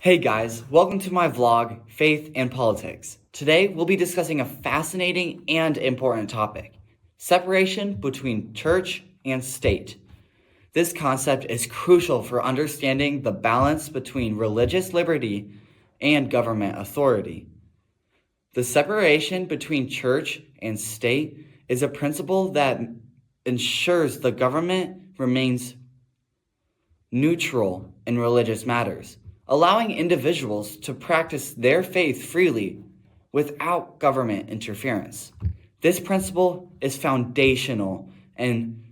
Hey guys, welcome to my vlog, Faith and Politics. Today we'll be discussing a fascinating and important topic, separation between church and state. This concept is crucial for understanding the balance between religious liberty and government authority. The separation between church and state is a principle that ensures the government remains neutral in religious matters, allowing individuals to practice their faith freely without government interference. This principle is foundational in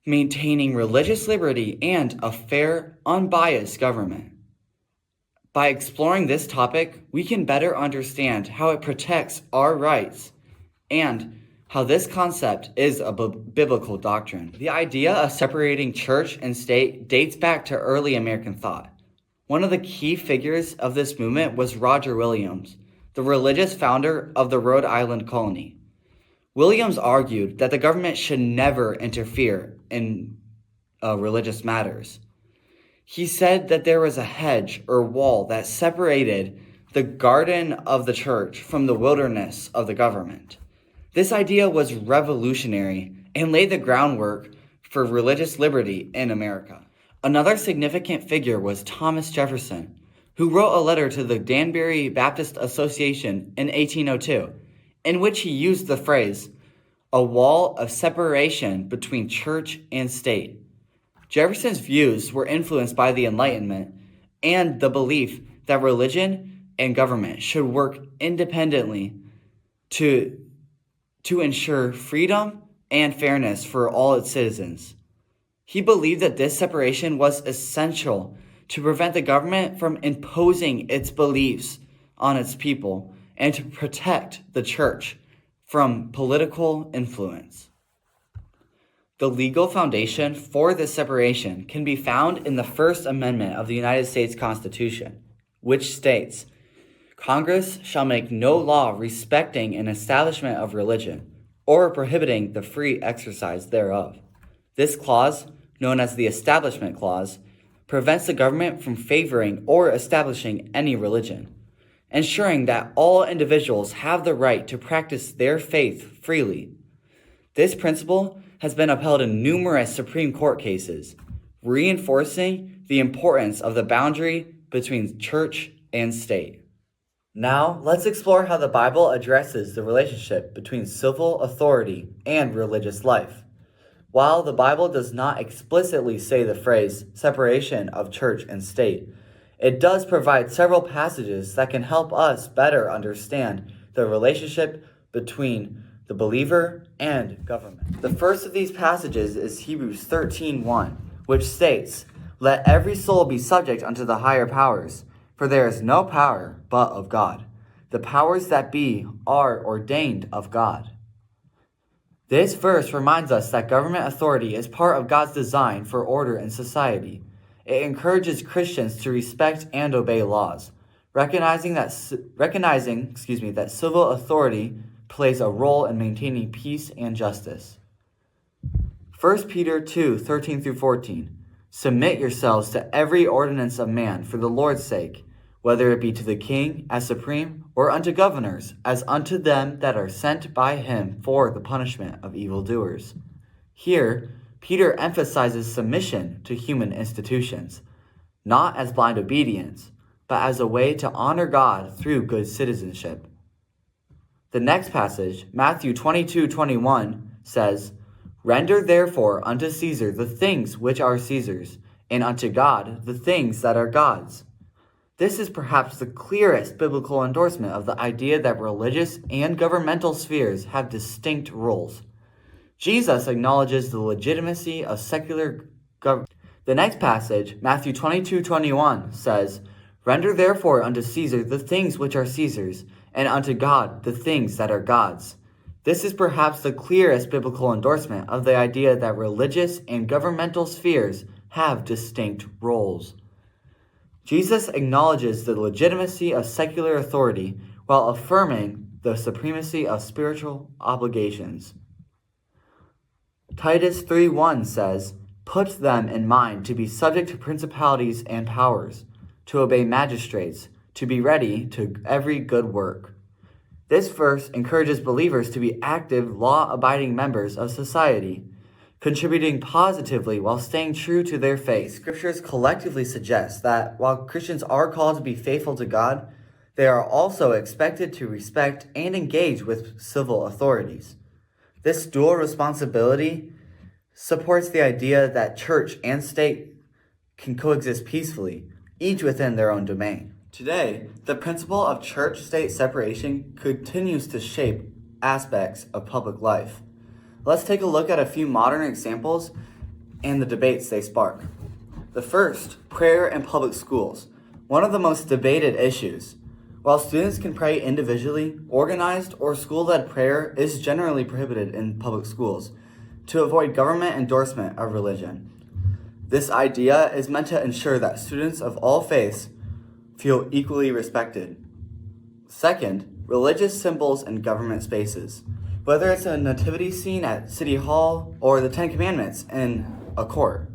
maintaining religious liberty and a fair, unbiased government. By exploring this topic, we can better understand how it protects our rights and how this concept is a biblical doctrine. The idea of separating church and state dates back to early American thought. One of the key figures of this movement was Roger Williams, the religious founder of the Rhode Island colony. Williams argued that the government should never interfere in religious matters. He said that there was a hedge or wall that separated the garden of the church from the wilderness of the government. This idea was revolutionary and laid the groundwork for religious liberty in America. Another significant figure was Thomas Jefferson, who wrote a letter to the Danbury Baptist Association in 1802, in which he used the phrase, "a wall of separation between church and state." Jefferson's views were influenced by the Enlightenment and the belief that religion and government should work independently to ensure freedom and fairness for all its citizens. He believed that this separation was essential to prevent the government from imposing its beliefs on its people and to protect the church from political influence. The legal foundation for this separation can be found in the First Amendment of the United States Constitution, which states, "Congress shall make no law respecting an establishment of religion or prohibiting the free exercise thereof." This clause, known as the Establishment Clause, prevents the government from favoring or establishing any religion, ensuring that all individuals have the right to practice their faith freely. This principle has been upheld in numerous Supreme Court cases, reinforcing the importance of the boundary between church and state. Now, let's explore how the Bible addresses the relationship between civil authority and religious life. While the Bible does not explicitly say the phrase separation of church and state, it does provide several passages that can help us better understand the relationship between the believer and government. The first of these passages is Hebrews 13:1, which states, "Let every soul be subject unto the higher powers, for there is no power but of God. The powers that be are ordained of God." This verse reminds us that government authority is part of God's design for order in society. It encourages Christians to respect and obey laws, recognizing that civil authority plays a role in maintaining peace and justice. 1 Peter 2:13-14. "Submit yourselves to every ordinance of man for the Lord's sake, whether it be to the king as supreme, or unto governors, as unto them that are sent by him for the punishment of evildoers." Here, Peter emphasizes submission to human institutions, not as blind obedience, but as a way to honor God through good citizenship. The next passage, Matthew 22:21, says, "Render therefore unto Caesar the things which are Caesar's, and unto God the things that are God's." This is perhaps the clearest biblical endorsement of the idea that religious and governmental spheres have distinct roles. Jesus acknowledges the legitimacy of secular government. The next passage, Matthew 22:21, says, "Render therefore unto Caesar the things which are Caesar's, and unto God the things that are God's." This is perhaps the clearest biblical endorsement of the idea that religious and governmental spheres have distinct roles. Jesus acknowledges the legitimacy of secular authority while affirming the supremacy of spiritual obligations. Titus 3:1 says, "Put them in mind to be subject to principalities and powers." to obey magistrates, to be ready to every good work. This verse encourages believers to be active, law-abiding members of society, contributing positively while staying true to their faith. Scriptures collectively suggest that while Christians are called to be faithful to God, they are also expected to respect and engage with civil authorities. This dual responsibility supports the idea that church and state can coexist peacefully, each within their own domain. Today, the principle of church-state separation continues to shape aspects of public life. Let's take a look at a few modern examples and the debates they spark. The first, prayer in public schools, one of the most debated issues. While students can pray individually, organized or school-led prayer is generally prohibited in public schools to avoid government endorsement of religion. This idea is meant to ensure that students of all faiths feel equally respected. Second, religious symbols in government spaces. Whether it's a nativity scene at City Hall or the Ten Commandments in a court,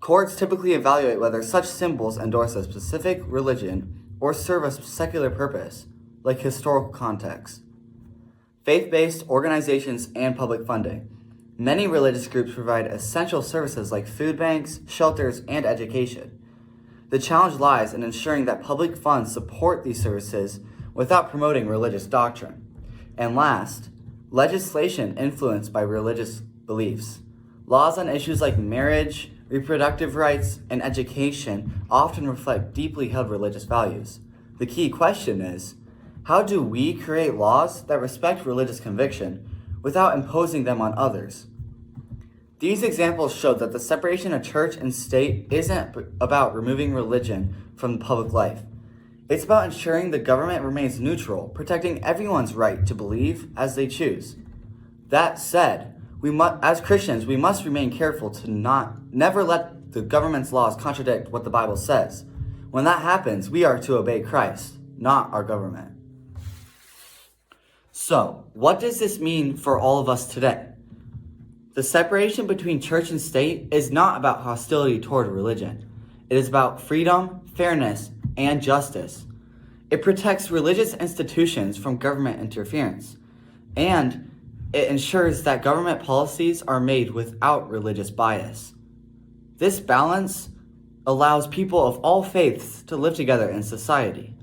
courts typically evaluate whether such symbols endorse a specific religion or serve a secular purpose, like historical context. Faith-based organizations and public funding. Many religious groups provide essential services like food banks, shelters, and education. The challenge lies in ensuring that public funds support these services without promoting religious doctrine. And last, legislation influenced by religious beliefs. Laws on issues like marriage, reproductive rights, and education often reflect deeply held religious values. The key question is, how do we create laws that respect religious conviction without imposing them on others? These examples show that the separation of church and state isn't about removing religion from public life. It's about ensuring the government remains neutral, protecting everyone's right to believe as they choose. That said, as Christians, we must remain careful to never let the government's laws contradict what the Bible says. When that happens, we are to obey Christ, not our government. So, what does this mean for all of us today? The separation between church and state is not about hostility toward religion. It is about freedom, fairness, and justice. It protects religious institutions from government interference, and it ensures that government policies are made without religious bias. This balance allows people of all faiths to live together in society.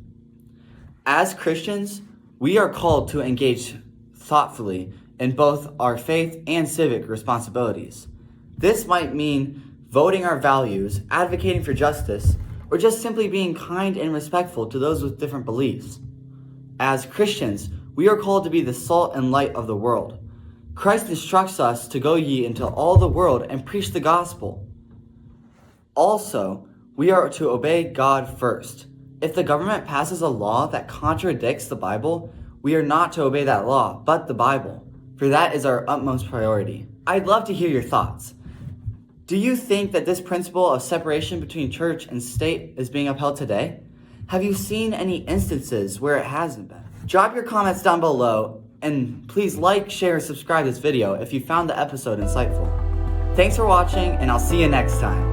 As Christians, we are called to engage thoughtfully in both our faith and civic responsibilities. This might mean voting our values, advocating for justice, or just simply being kind and respectful to those with different beliefs. As Christians, we are called to be the salt and light of the world. Christ instructs us to go ye into all the world and preach the gospel. Also, we are to obey God first. If the government passes a law that contradicts the Bible, we are not to obey that law, but the Bible, for that is our utmost priority. I'd love to hear your thoughts. Do you think that this principle of separation between church and state is being upheld today? Have you seen any instances where it hasn't been? Drop your comments down below, and please like, share, and subscribe this video if you found the episode insightful. Thanks for watching, and I'll see you next time.